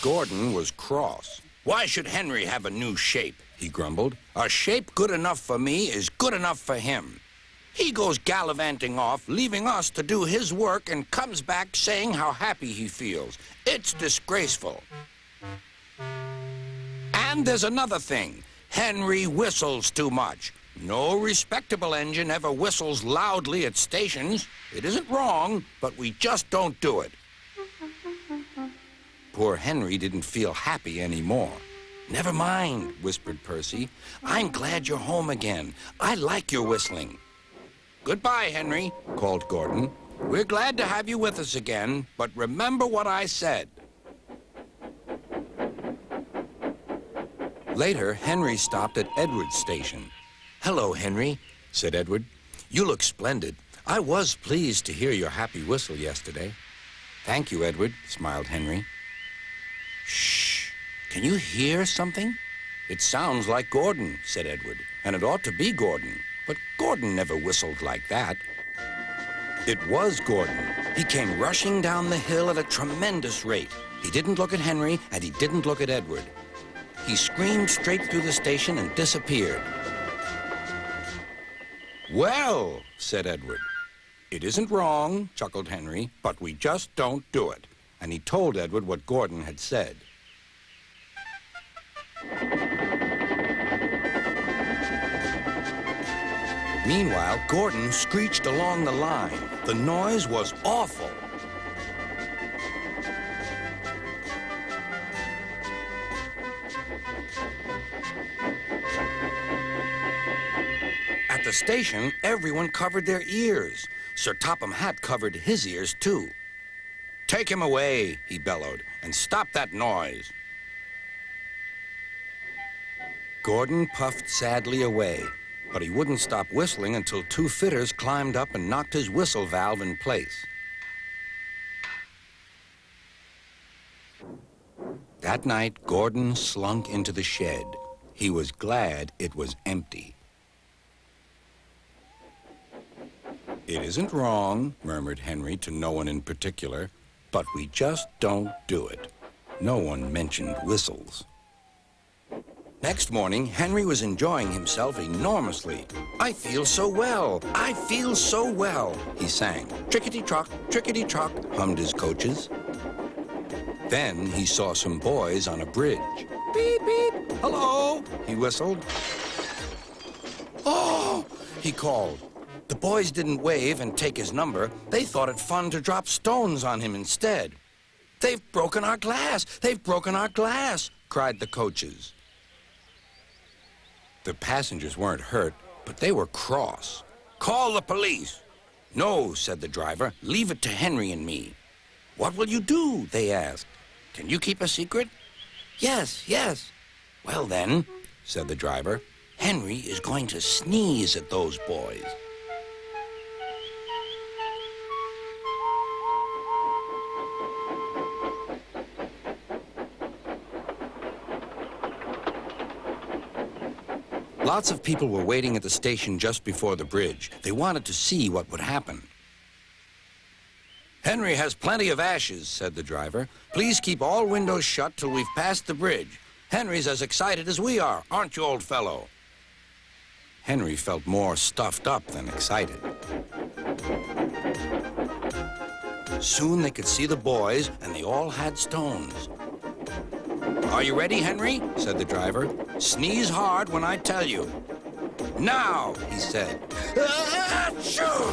Gordon was cross. "Why should Henry have a new shape?" he grumbled. "A shape good enough for me is good enough for him. He goes gallivanting off, leaving us to do his work, and comes back saying how happy he feels. It's disgraceful. And there's another thing. Henry whistles too much. No respectable engine ever whistles loudly at stations. It isn't wrong, but we just don't do it." Poor Henry didn't feel happy anymore. "Never mind," whispered Percy. "I'm glad you're home again. I like your whistling." "Goodbye, Henry," called Gordon. "We're glad to have you with us again, but remember what I said." Later, Henry stopped at Edward's station. "Hello, Henry," said Edward. "You look splendid. I was pleased to hear your happy whistle yesterday." "Thank you, Edward," smiled Henry. "Shh! Can you hear something?" "It sounds like Gordon," said Edward, "and it ought to be Gordon. But Gordon never whistled like that." It was Gordon. He came rushing down the hill at a tremendous rate. He didn't look at Henry, and he didn't look at Edward. He screamed straight through the station and disappeared. "Well," said Edward. "It isn't wrong," chuckled Henry, "but we just don't do it." And he told Edward what Gordon had said. Meanwhile, Gordon screeched along the line. The noise was awful. At the station, everyone covered their ears. Sir Topham Hatt covered his ears, too. "Take him away," he bellowed, "and stop that noise." Gordon puffed sadly away, but he wouldn't stop whistling until two fitters climbed up and knocked his whistle valve in place. That night, Gordon slunk into the shed. He was glad it was empty. "It isn't wrong," murmured Henry to no one in particular, "but we just don't do it." No one mentioned whistles. Next morning, Henry was enjoying himself enormously. "I feel so well, I feel so well," he sang. "Trickety-trock, trickety-trock," hummed his coaches. Then he saw some boys on a bridge. "Beep, beep, hello," he whistled. "Oh," he called. The boys didn't wave and take his number. They thought it fun to drop stones on him instead. "They've broken our glass! They've broken our glass!" cried the coaches. The passengers weren't hurt, but they were cross. "Call the police." "No," said the driver. "Leave it to Henry and me." "What will you do?" they asked. "Can you keep a secret?" "Yes, yes." "Well then," said the driver, "Henry is going to sneeze at those boys." Lots of people were waiting at the station just before the bridge. They wanted to see what would happen. "Henry has plenty of ashes," said the driver. "Please keep all windows shut till we've passed the bridge. Henry's as excited as we are, aren't you, old fellow?" Henry felt more stuffed up than excited. Soon they could see the boys, and they all had stones. "Are you ready, Henry?" said the driver. "Sneeze hard when I tell you." "Now," he said. Achoo!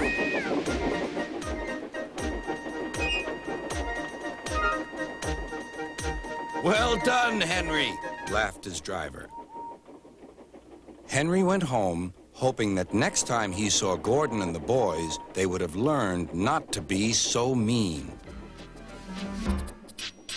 "Well done, Henry," laughed his driver. Henry went home, hoping that next time he saw Gordon and the boys, they would have learned not to be so mean.